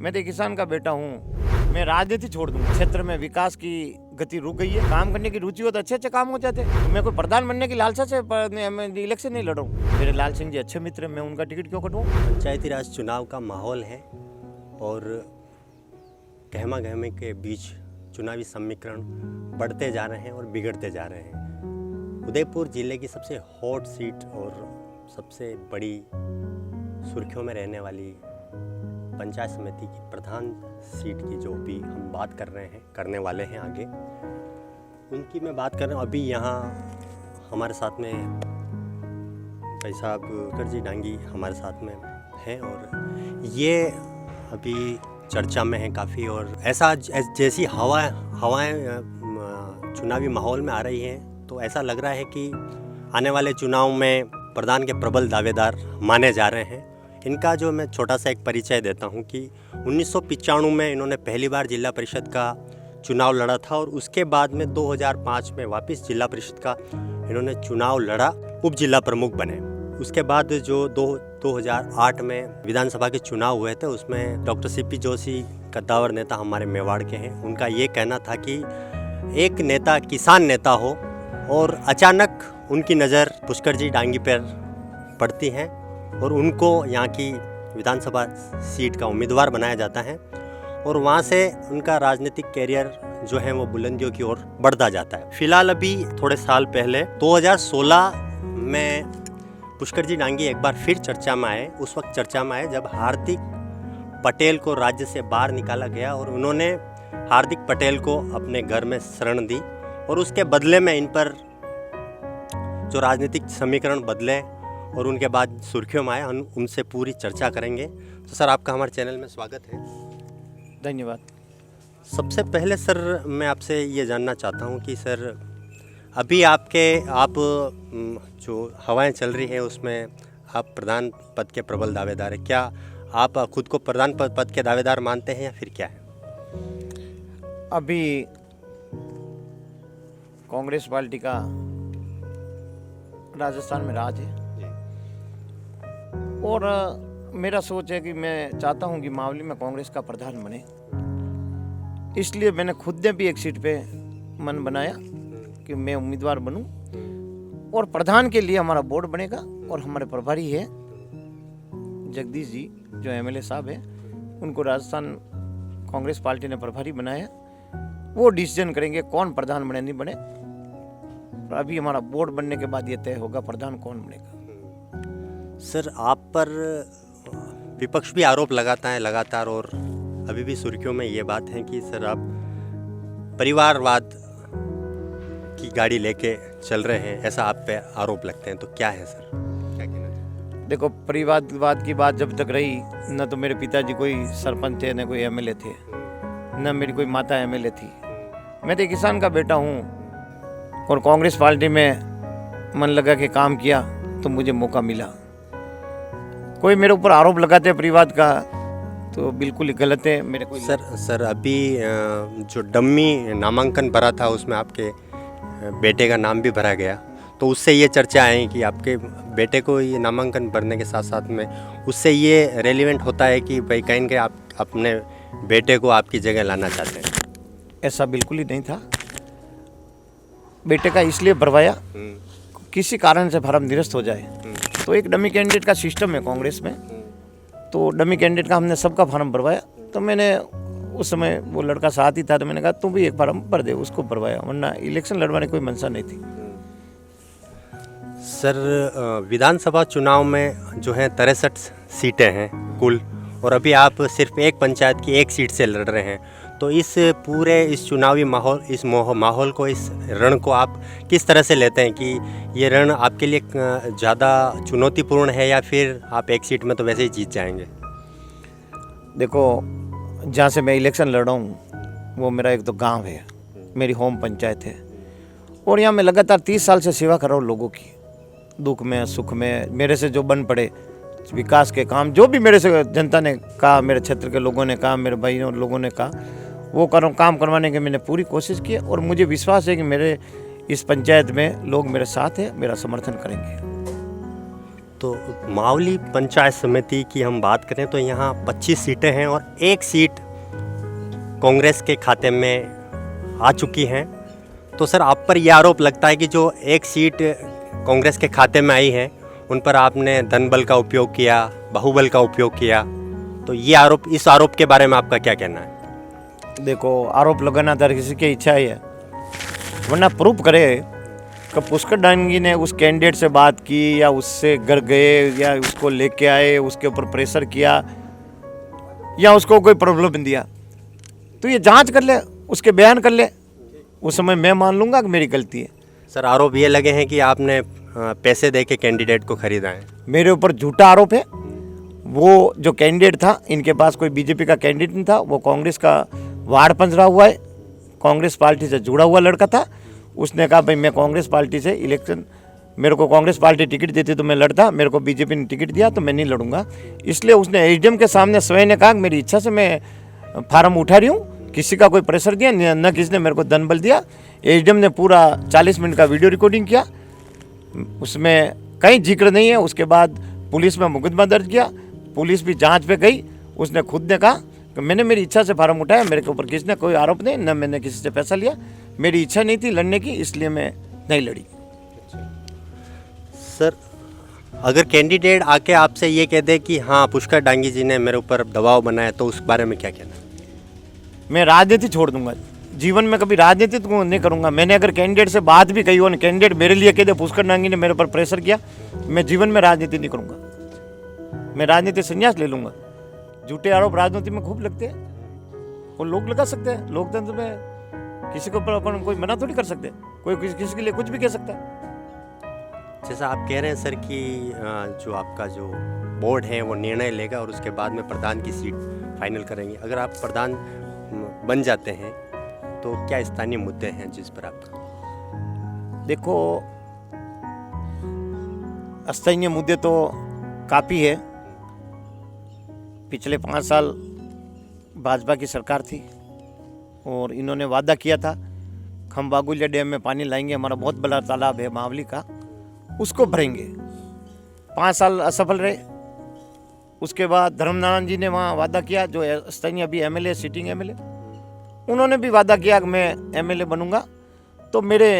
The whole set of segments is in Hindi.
मैं तो किसान का बेटा हूँ। मैं राजनीति छोड़ दूंगा। क्षेत्र में विकास की गति रुक गई है। काम करने की रुचि हो तो अच्छे अच्छे काम हो जाते। मैं कोई प्रधान बनने की लालसा से मैं इलेक्शन नहीं लड़ रहा हूँ। मेरे लाल सिंह जी अच्छे मित्र, मैं उनका टिकट क्यों कटवाऊँ। पंचायती राज चुनाव का माहौल है और गहमा गहमी के बीच चुनावी समीकरण बढ़ते जा रहे हैं और बिगड़ते जा रहे हैं। उदयपुर जिले की सबसे हॉट सीट और सबसे बड़ी सुर्खियों में रहने वाली पंचायत समिति की प्रधान सीट की जो भी हम बात कर रहे हैं, करने वाले हैं आगे, उनकी मैं बात कर रहा हूँ। अभी यहाँ हमारे साथ में भाई साहब पुष्कर डांगी हमारे साथ में हैं और ये अभी चर्चा में है काफ़ी। और ऐसा जैसी हवाएं चुनावी माहौल में आ रही हैं तो ऐसा लग रहा है कि आने वाले चुनाव में प्रधान के प्रबल दावेदार माने जा रहे हैं। इनका जो मैं छोटा सा एक परिचय देता हूं कि 1995 में इन्होंने पहली बार जिला परिषद का चुनाव लड़ा था और उसके बाद में 2005 में वापस जिला परिषद का इन्होंने चुनाव लड़ा, उप जिला प्रमुख बने। उसके बाद जो 2008 में विधानसभा के चुनाव हुए थे उसमें डॉक्टर सीपी जोशी कद्दावर नेता हमारे मेवाड़ के हैं, उनका ये कहना था कि एक नेता किसान नेता हो और अचानक उनकी नज़र पुष्कर जी डांगी पर पड़ती है और उनको यहाँ की विधानसभा सीट का उम्मीदवार बनाया जाता है और वहाँ से उनका राजनीतिक कैरियर जो है वो बुलंदियों की ओर बढ़ता जाता है। फिलहाल अभी थोड़े साल पहले 2016 में पुष्कर जी डांगी एक बार फिर चर्चा में आए। उस वक्त चर्चा में आए जब हार्दिक पटेल को राज्य से बाहर निकाला गया और उन्होंने हार्दिक पटेल को अपने घर में शरण दी और उसके बदले में इन पर जो राजनीतिक समीकरण बदले और उनके बाद सुर्खियों में आए, हम उनसे पूरी चर्चा करेंगे। तो सर आपका हमारे चैनल में स्वागत है। धन्यवाद। सबसे पहले सर मैं आपसे ये जानना चाहता हूँ कि सर अभी आप जो हवाएं चल रही हैं उसमें आप प्रधान पद के प्रबल दावेदार हैं। क्या आप खुद को प्रधान पद के दावेदार मानते हैं या फिर क्या है? अभी कांग्रेस पार्टी का राजस्थान में राज है और मेरा सोच है कि मैं चाहता हूं कि मावली में कांग्रेस का प्रधान बने। इसलिए मैंने खुद ने भी एक सीट पे मन बनाया कि मैं उम्मीदवार बनूं और प्रधान के लिए हमारा बोर्ड बनेगा और हमारे प्रभारी है जगदीश जी जो एमएलए साहब है, उनको राजस्थान कांग्रेस पार्टी ने प्रभारी बनाया। वो डिसीजन करेंगे कौन प्रधान बने नहीं बने। और अभी हमारा बोर्ड बनने के बाद ये तय होगा प्रधान कौन बनेगा। सर आप पर विपक्ष भी आरोप लगाता है लगातार और अभी भी सुर्खियों में ये बात है कि सर आप परिवारवाद की गाड़ी लेके चल रहे हैं, ऐसा आप पे आरोप लगते हैं। तो क्या है सर, क्या कहना चाहिए? देखो, परिवारवाद की बात जब तक रही, न तो मेरे पिताजी कोई सरपंच थे, न कोई एमएलए थे, न मेरी कोई माता एमएलए थी। मैं तो किसान का बेटा हूँ और कांग्रेस पार्टी में मन लगा के काम किया तो मुझे मौका मिला। कोई मेरे ऊपर आरोप लगाते हैं परिवार का तो बिल्कुल ही गलत है। मेरे कोई सर अभी जो डम्मी नामांकन भरा था उसमें आपके बेटे का नाम भी भरा गया, तो उससे ये चर्चा आई कि आपके बेटे को ये नामांकन भरने के साथ साथ में उससे ये रेलिवेंट होता है कि भाई कहीं के आप अपने बेटे को आपकी जगह लाना चाहते हैं। ऐसा बिल्कुल ही नहीं था। बेटे का इसलिए भरवाया किसी कारण से फॉर्म निरस्त हो जाए तो एक डमी कैंडिडेट का सिस्टम है कांग्रेस में, तो डमी कैंडिडेट का हमने सबका फॉर्म भरवाया। तो मैंने उस समय वो लड़का साथ ही था तो मैंने कहा तुम भी एक फॉर्म भर दे, उसको भरवाया, वरना इलेक्शन लड़वाने कोई मंशा नहीं थी। सर विधानसभा चुनाव में जो है 63 सीटें हैं कुल और अभी आप सिर्फ एक पंचायत की एक सीट से लड़ रहे हैं, तो इस चुनावी माहौल को, इस रण को आप किस तरह से लेते हैं कि ये रण आपके लिए ज़्यादा चुनौतीपूर्ण है या फिर आप एक सीट में तो वैसे ही जीत जाएंगे? देखो, जहाँ से मैं इलेक्शन लड़ रहा हूँ वो मेरा एक तो गांव है, मेरी होम पंचायत है और यहाँ मैं लगातार 30 साल से सेवा कर रहा हूँ लोगों की, दुख में सुख में। मेरे से जो बन पड़े विकास के काम, जो भी मेरे से जनता ने कहा, मेरे क्षेत्र के लोगों ने कहा, मेरे भाइयों लोगों ने कहा, वो काम करवाने की मैंने पूरी कोशिश की और मुझे विश्वास है कि मेरे इस पंचायत में लोग मेरे साथ हैं, मेरा समर्थन करेंगे। तो मावली पंचायत समिति की हम बात करें तो यहाँ 25 सीटें हैं और एक सीट कांग्रेस के खाते में आ चुकी हैं। तो सर आप पर यह आरोप लगता है कि जो एक सीट कांग्रेस के खाते में आई है उन पर आपने धन बल का उपयोग किया, बाहुबल का उपयोग किया। तो ये आरोप, इस आरोप के बारे में आपका क्या कहना है? देखो, आरोप लगाना हर किसी की इच्छा ही है, वरना प्रूफ करे कि पुष्कर डांगी ने उस कैंडिडेट से बात की या उससे घर गए या उसको लेके आए, उसके ऊपर प्रेशर किया या उसको कोई प्रॉब्लम दिया, तो ये जांच कर ले, उसके बयान कर ले, उस समय मैं मान लूँगा कि मेरी गलती है। सर आरोप ये लगे हैं कि आपने पैसे दे के कैंडिडेट को खरीदा है। मेरे ऊपर झूठा आरोप है। वो जो कैंडिडेट था, इनके पास कोई बीजेपी का कैंडिडेट नहीं था, वो कांग्रेस का वार्ड पंजरा हुआ है, कांग्रेस पार्टी से जुड़ा हुआ लड़का था। उसने कहा भाई मैं कांग्रेस पार्टी से इलेक्शन, मेरे को कांग्रेस पार्टी टिकट देती तो मैं लड़ता, मेरे को बीजेपी ने टिकट दिया तो मैं नहीं लड़ूंगा। इसलिए उसने एसडीएम के सामने स्वयं ने कहा कि मेरी इच्छा से मैं फार्म उठा रही हूँ, किसी का कोई प्रेशर दिया न किसी ने मेरे को धन बल दिया। एसडीएम ने पूरा 40 मिनट का वीडियो रिकॉर्डिंग किया, उसमें कहीं जिक्र नहीं है। उसके बाद पुलिस में मुकदमा दर्ज किया, पुलिस भी जांच पे गई। उसने खुद ने कहा कि मैंने मेरी इच्छा से फार्म उठाया, मेरे के ऊपर किसी ने कोई आरोप नहीं, न मैंने किसी से पैसा लिया, मेरी इच्छा नहीं थी लड़ने की, इसलिए मैं नहीं लड़ी। सर अगर कैंडिडेट आके आपसे ये कह दे कि हाँ पुष्कर डांगी जी ने मेरे ऊपर दबाव बनाया, तो उस बारे में क्या कहना है? मैं राजनीति छोड़ दूंगा, जीवन में कभी राजनीति तो नहीं करूंगा। मैंने अगर कैंडिडेट से बात भी कही हो, कैंडिडेट मेरे लिए कह दे पुष्कर डांगी ने मेरे ऊपर प्रेशर किया, मैं जीवन में राजनीति नहीं करूंगा, मैं राजनीति संन्यास ले लूंगा। झूठे आरोप राजनीति में खूब लगते हैं और लोग लगा सकते हैं। लोकतंत्र में किसी को अपन कोई मना थोड़ी कर सकते, कोई किसी के लिए कुछ भी कह सकता है। जैसा आप कह रहे हैं सर कि जो आपका जो बोर्ड है वो निर्णय लेगा और उसके बाद में प्रधान की सीट फाइनल करेंगे। अगर आप प्रधान बन जाते हैं तो क्या स्थानीय मुद्दे हैं जिस पर आपका? देखो, स्थानीय मुद्दे तो काफ़ी है। पिछले 5 साल भाजपा की सरकार थी और इन्होंने वादा किया था हम बागुलिया डैम में पानी लाएंगे, हमारा बहुत बड़ा तालाब है मावली का, उसको भरेंगे। 5 साल असफल रहे। उसके बाद धर्मनारायण जी ने वहाँ वादा किया, जो स्थानीय अभी एमएलए, सिटिंग एमएलए, उन्होंने भी वादा किया कि मैं एमएलए बनूंगा। तो मेरे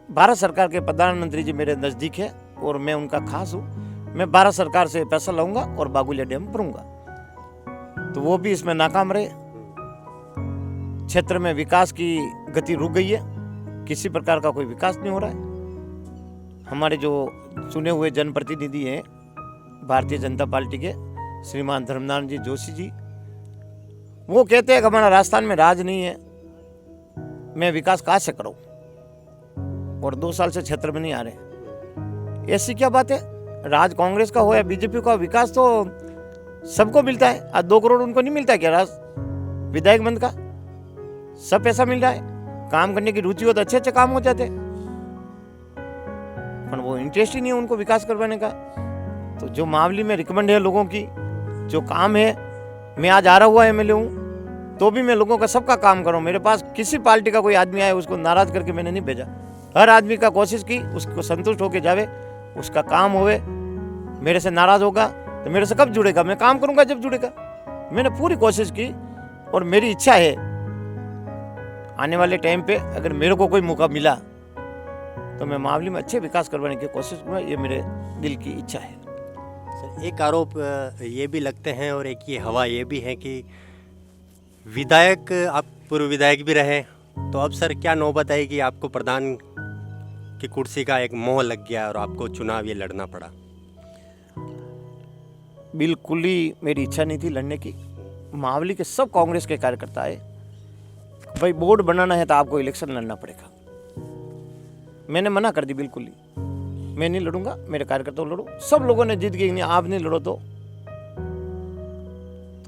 भारत सरकार के प्रधानमंत्री जी मेरे नज़दीक है और मैं उनका खास हूँ। मैं भारत सरकार से पैसा लाऊंगा और बागुलिया डैम भरूंगा। तो वो भी इसमें नाकाम रहे। क्षेत्र में विकास की गति रुक गई है, किसी प्रकार का कोई विकास नहीं हो रहा है। हमारे जो चुने हुए जनप्रतिनिधि हैं भारतीय जनता पार्टी के, श्रीमान धर्मनारायण जी जोशी जी, वो कहते हैं कि हमारा राजस्थान में राज नहीं है, मैं विकास कहाँ से करूँ, और 2 साल से क्षेत्र में नहीं आ रहे। ऐसी क्या बात है? राज कांग्रेस का हो या बीजेपी का, विकास तो सबको मिलता है। आज 2 करोड़ उनको नहीं मिलता क्या? राज विधायक बंद का सब पैसा मिल रहा है। काम करने की रुचि हो तो अच्छे अच्छे काम हो जाते, पर वो इंटरेस्ट ही नहीं है उनको विकास करवाने का। तो जो मावली में रिकमेंड है लोगों की, जो काम है, मैं आज आ रहा हुआ एमएलए हूँ तो भी मैं लोगों का सबका काम करूँ। मेरे पास किसी पार्टी का कोई आदमी आए उसको नाराज करके मैंने नहीं भेजा। हर आदमी का कोशिश की उसको संतुष्ट होके जावे, उसका काम होवे। मेरे से नाराज होगा तो मेरे से कब जुड़ेगा? मैं काम करूंगा जब जुड़ेगा। मैंने पूरी कोशिश की और मेरी इच्छा है आने वाले टाइम पे अगर मेरे को कोई मौका मिला तो मैं मावली में अच्छे विकास करवाने की कोशिश करूँगा। ये मेरे दिल की इच्छा है। सर एक आरोप ये भी लगते हैं और एक ये हवा ये भी है कि विधायक, आप पूर्व विधायक भी रहे, तो अब सर क्या नौबत आई कि आपको प्रधान की कुर्सी का एक मोह लग गया और आपको चुनाव ये लड़ना पड़ा? बिल्कुल ही मेरी इच्छा नहीं थी लड़ने की। मावली के सब कांग्रेस के कार्यकर्ता आए, भाई बोर्ड बनाना है तो आपको इलेक्शन लड़ना पड़ेगा। मैंने मना कर दी, बिल्कुल ही मैं नहीं लड़ूंगा, मेरे कार्यकर्ता लड़ो। सब लोगों ने जीत गई, नहीं आप नहीं लड़ो तो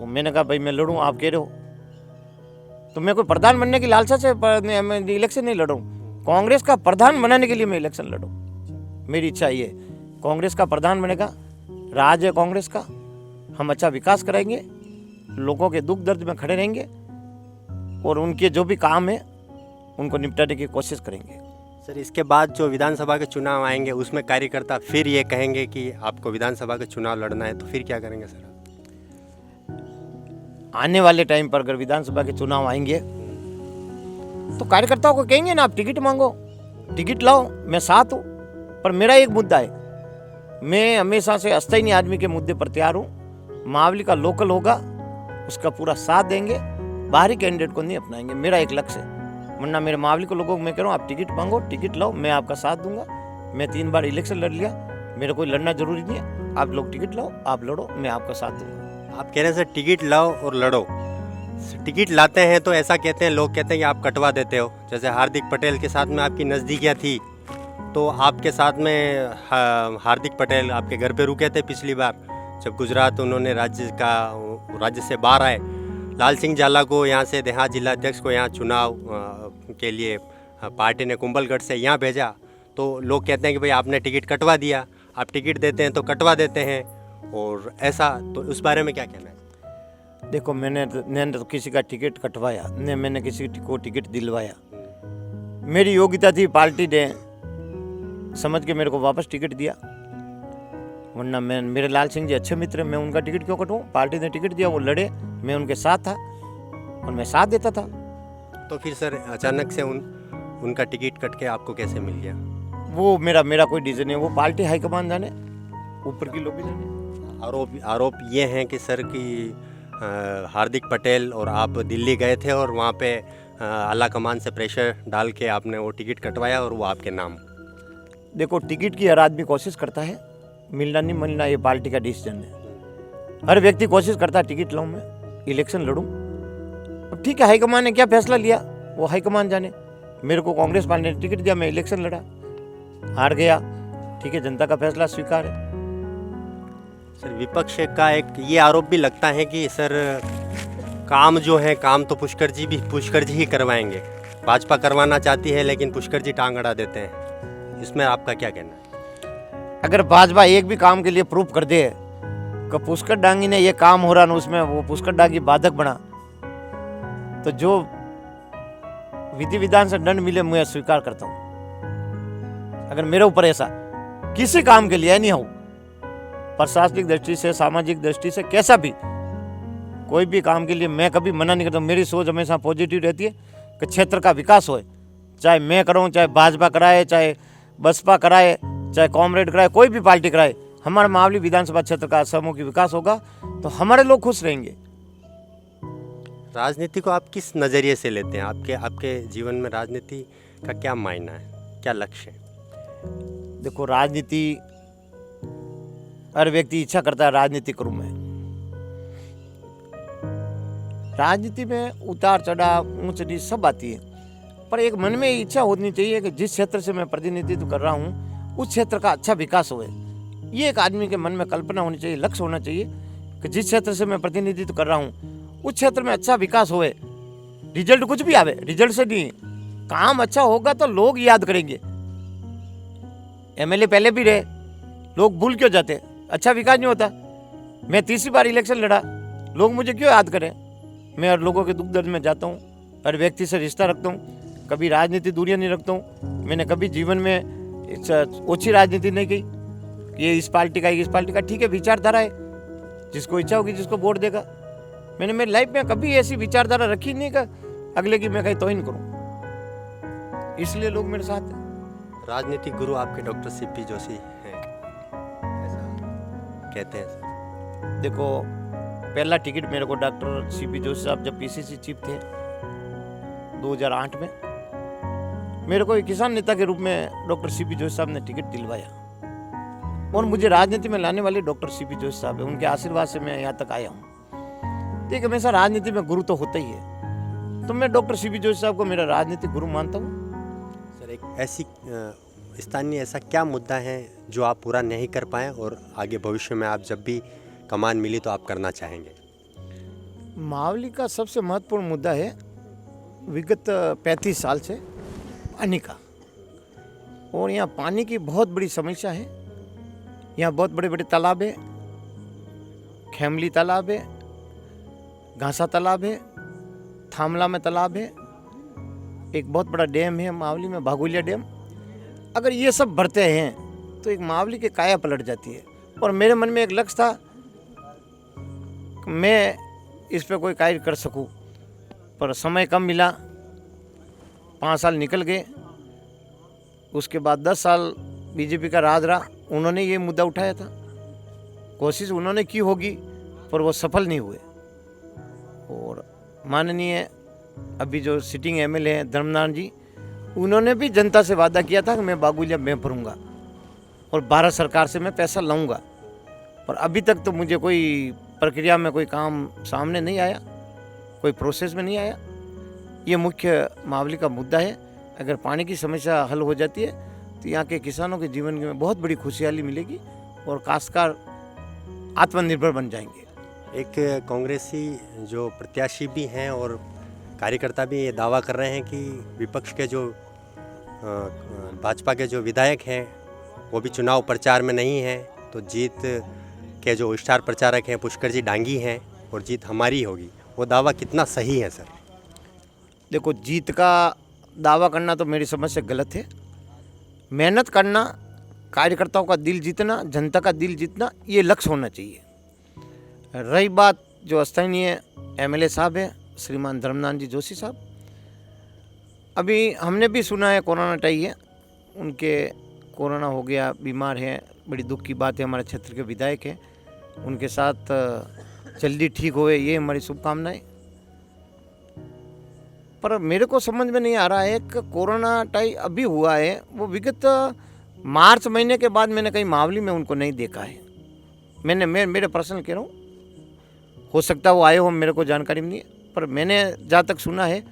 मैंने कहा भाई मैं लड़ूं, आप कह रहे हो तो मैं कोई प्रधान बनने की लालसा से इलेक्शन नहीं लड़ूं। कांग्रेस का प्रधान बनाने के लिए मैं इलेक्शन लड़ूं। मेरी इच्छा ये, कांग्रेस का प्रधान बनेगा, राज है कांग्रेस का, हम अच्छा विकास कराएंगे, लोगों के दुख दर्द में खड़े रहेंगे और उनके जो भी काम है उनको निपटाने की कोशिश करेंगे। सर इसके बाद जो विधानसभा के चुनाव आएंगे उसमें कार्यकर्ता फिर ये कहेंगे कि आपको विधानसभा के चुनाव लड़ना है, तो फिर क्या करेंगे सर? आने वाले टाइम पर अगर विधानसभा के चुनाव आएंगे तो कार्यकर्ताओं को कहेंगे ना, आप टिकट मांगो, टिकट लाओ, मैं साथ हूँ। पर मेरा एक मुद्दा है, मैं हमेशा से अस्थायी आदमी के मुद्दे पर तैयार हूँ। मावली का लोकल होगा, उसका पूरा साथ देंगे, बाहरी कैंडिडेट को नहीं अपनाएंगे। मेरा एक लक्ष्य है। वरना मेरे मावली को लोगों को मैं कह रहा हूँ, आप टिकट मांगो, टिकट लाओ, मैं आपका साथ दूंगा। मैं 3 बार इलेक्शन लड़ लिया, मेरे को लड़ना जरूरी नहीं है। आप लोग टिकट लाओ, आप लड़ो, मैं आपका साथ दूंगा। आप कह रहे हैं सर टिकट लाओ और लड़ो। टिकट लाते हैं तो ऐसा कहते हैं, लोग कहते हैं कि आप कटवा देते हो। जैसे हार्दिक पटेल के साथ में आपकी नज़दीकियाँ थी, तो आपके साथ में हार्दिक पटेल आपके घर पे रुके थे पिछली बार जब गुजरात उन्होंने राज्य से बाहर आए। लाल सिंह झाला को यहाँ से देहात जिलाध्यक्ष को यहाँ चुनाव के लिए पार्टी ने कुंभलगढ़ से यहाँ भेजा, तो लोग कहते हैं कि भाई आपने टिकट कटवा दिया। आप टिकट देते हैं तो कटवा देते हैं, और ऐसा, तो उस बारे में क्या कहना है? देखो, मैंने तो किसी का टिकट कटवाया न मैंने किसी को टिकट दिलवाया। मेरी योग्यता थी, पार्टी ने समझ के मेरे को वापस टिकट दिया। वरना मेरे लाल सिंह जी अच्छे मित्र हैं, मैं उनका टिकट क्यों कटवाऊँ? पार्टी ने टिकट दिया, वो लड़े, मैं उनके साथ था और मैं साथ देता था। तो फिर सर अचानक से उनका टिकट कट के आपको कैसे मिल गया? वो मेरा कोई डिसीजन नहीं, वो पार्टी हाईकमान जाने, ऊपर की लोग भी जाने। आरोप ये हैं कि सर कि हार्दिक पटेल और आप दिल्ली गए थे और वहाँ पे आला कमान से प्रेशर डाल के आपने वो टिकट कटवाया और वो आपके नाम। देखो, टिकट की हर आदमी कोशिश करता है, मिलना नहीं मिलना ये पार्टी का डिसीजन है। हर व्यक्ति कोशिश करता है टिकट लाऊं, मैं इलेक्शन लड़ूं। अब ठीक है, हाईकमान ने क्या फैसला लिया वो हाईकमान जाने। मेरे को कांग्रेस पार्टी ने टिकट दिया, मैं इलेक्शन लड़ा, हार गया, ठीक है, जनता का फैसला स्वीकार है। सर विपक्ष का एक ये आरोप भी लगता है कि सर काम जो है, काम तो पुष्कर जी ही करवाएंगे। भाजपा करवाना चाहती है लेकिन पुष्कर जी टांग अड़ा देते हैं, इसमें आपका क्या कहना है? अगर भाजपा एक भी काम के लिए प्रूफ कर दे कि पुष्कर डांगी ने ये काम हो रहा ना, उसमें वो पुष्कर डांगी बाधक बना, तो जो विधि विधान से दंड मिले मैं स्वीकार करता हूँ। अगर मेरे ऊपर ऐसा किसी काम के लिए नहीं हो, प्रशासनिक दृष्टि से, सामाजिक दृष्टि से, कैसा भी कोई भी काम के लिए मैं कभी मना नहीं करता। मेरी सोच हमेशा पॉजिटिव रहती है कि क्षेत्र का विकास हो, चाहे मैं कराऊँ, चाहे भाजपा कराए, चाहे बसपा कराए, चाहे कॉमरेड कराए, कोई भी पार्टी कराए। हमारे मावली विधानसभा क्षेत्र का समूह विकास होगा तो हमारे लोग खुश रहेंगे। राजनीति को आप किस नज़रिए से लेते हैं? आपके जीवन में राजनीति का क्या मायना है, क्या लक्ष्य है? देखो, राजनीति हर व्यक्ति इच्छा करता है राजनीति करूं मैं। राजनीति में उतार चढ़ाव, ऊंच नीच सब आती है, पर एक मन में इच्छा होनी चाहिए कि जिस क्षेत्र से मैं प्रतिनिधित्व कर रहा हूं उस क्षेत्र का अच्छा विकास होए। ये एक आदमी के मन में कल्पना होनी चाहिए, लक्ष्य होना चाहिए कि जिस क्षेत्र से मैं प्रतिनिधित्व कर रहा हूं उस क्षेत्र में अच्छा विकास होए। रिजल्ट कुछ भी आवे, रिजल्ट से नहीं, काम अच्छा होगा तो लोग याद करेंगे। एमएलए पहले भी रहे, लोग भूल क्यों जाते? अच्छा विकास नहीं होता। मैं तीसरी बार इलेक्शन लड़ा, लोग मुझे क्यों याद करें? मैं हर लोगों के दुख दर्द में जाता हूँ, हर व्यक्ति से रिश्ता रखता हूँ, कभी राजनीति दूरियाँ नहीं रखता हूँ। मैंने कभी जीवन में ओछी राजनीति नहीं की, ये इस पार्टी का, इस पार्टी का, ठीक है, विचारधारा है, जिसको इच्छा होगी जिसको वोट देगा। मैंने मेरी लाइफ में कभी ऐसी विचारधारा रखी नहीं कि अगले की मैं कहीं तौहीन करूँ, इसलिए लोग मेरे साथ हैं। राजनीतिक गुरु आपके डॉक्टर सीपी जोशी हैं, ऐसा कहते हैं सर। देखो, पहला टिकट मेरे को डॉक्टर सीपी जोशी साहब जब पीसीसी चीफ थे 2008 में, मेरे को एक किसान नेता के रूप में डॉक्टर सीपी जोशी साहब ने टिकट दिलवाया और मुझे राजनीति में लाने वाले डॉक्टर सीपी जोशी साहब है। उनके आशीर्वाद से मैं यहाँ तक आया हूँ। ठीक है, हमेशा राजनीति में गुरु तो होता ही है, तो मैं डॉक्टर सीपी जोशी साहब को मेरा राजनीतिक गुरु मानता हूँ। सर एक ऐसी स्थानीय ऐसा क्या मुद्दा है जो आप पूरा नहीं कर पाए और आगे भविष्य में आप जब भी कमान मिली तो आप करना चाहेंगे? मावली का सबसे महत्वपूर्ण मुद्दा है विगत 35 साल से पानी का, और यहाँ पानी की बहुत बड़ी समस्या है। यहाँ बहुत बड़े बड़े तालाब है, खेमली तालाब है, घासा तालाब है, थामला में तालाब है, एक बहुत बड़ा डैम है मावली में, भागोलिया डैम, अगर ये सब बढ़ते हैं तो एक मावली की काया पलट जाती है। और मेरे मन में एक लक्ष्य था कि मैं इस पे कोई कार्य कर सकूं, पर समय कम मिला। 5 साल निकल गए, उसके बाद 10 साल बीजेपी का राज रहा। उन्होंने ये मुद्दा उठाया था, कोशिश उन्होंने की होगी, पर वो सफल नहीं हुए। और माननीय अभी जो सिटिंग एमएलए हैं धर्मनाथ जी, उन्होंने भी जनता से वादा किया था कि मैं बागुलिया में भरूंगा और भारत सरकार से मैं पैसा लाऊंगा, पर अभी तक तो मुझे कोई प्रक्रिया में कोई काम सामने नहीं आया, कोई प्रोसेस में नहीं आया। ये मुख्य मावली का मुद्दा है। अगर पानी की समस्या हल हो जाती है तो यहाँ के किसानों के जीवन में बहुत बड़ी खुशहाली मिलेगी और काश्तकार आत्मनिर्भर बन जाएंगे। एक कांग्रेसी जो प्रत्याशी भी हैं और कार्यकर्ता भी ये दावा कर रहे हैं कि विपक्ष के जो भाजपा के जो विधायक हैं वो भी चुनाव प्रचार में नहीं हैं, तो जीत के जो स्टार प्रचारक हैं पुष्कर जी डांगी हैं और जीत हमारी होगी। वो दावा कितना सही है सर? देखो, जीत का दावा करना तो मेरी समझ से गलत है। मेहनत करना, कार्यकर्ताओं का दिल जीतना, जनता का दिल जीतना, ये लक्ष्य होना चाहिए। रही बात जो स्थानीय एमएलए साहब हैं श्रीमान धर्मनाथ जी जोशी साहब, अभी हमने भी सुना है कोरोना टाई है, उनके कोरोना हो गया, बीमार हैं, बड़ी दुख की बात है। हमारे क्षेत्र के विधायक हैं, उनके साथ जल्दी ठीक होए, ये हमारी शुभकामनाएं। पर मेरे को समझ में नहीं आ रहा है कि कोरोना टाई अभी हुआ है, वो विगत मार्च महीने के बाद मैंने कहीं मावली में उनको नहीं देखा है। मैं मेरे पर्सनल कह रहा हूँ, हो सकता है वो आए हो, मेरे को जानकारी नहीं है, पर मैंने जहाँ तक सुना है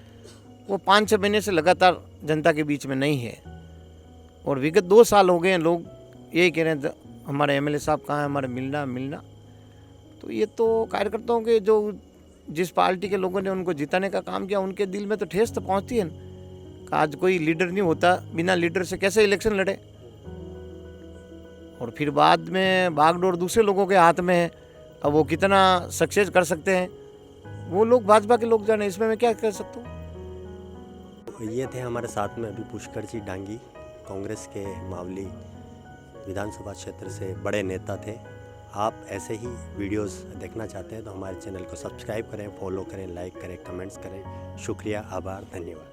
वो 5-6 महीने से लगातार जनता के बीच में नहीं है। और विगत 2 साल हो गए हैं, लोग यही कह रहे हैं हमारे एमएलए साहब कहाँ हैं, हमारे मिलना। तो ये तो कार्यकर्ताओं के जो जिस पार्टी के लोगों ने उनको जिताने का काम किया, उनके दिल में तो ठेस तो पहुँचती है ना। आज कोई लीडर नहीं होता, बिना लीडर से कैसे इलेक्शन लड़े, और फिर बाद में बागडोर दूसरे लोगों के हाथ में है। अब वो कितना सक्सेस कर सकते हैं वो लोग, भाजपा के लोग जाने, इसमें मैं क्या कर सकता हूँ। ये थे हमारे साथ में अभी पुष्कर जी डांगी, कांग्रेस के मावली विधानसभा क्षेत्र से बड़े नेता थे। आप ऐसे ही वीडियोस देखना चाहते हैं तो हमारे चैनल को सब्सक्राइब करें, फॉलो करें, लाइक करें, कमेंट्स करें। शुक्रिया, आभार, धन्यवाद।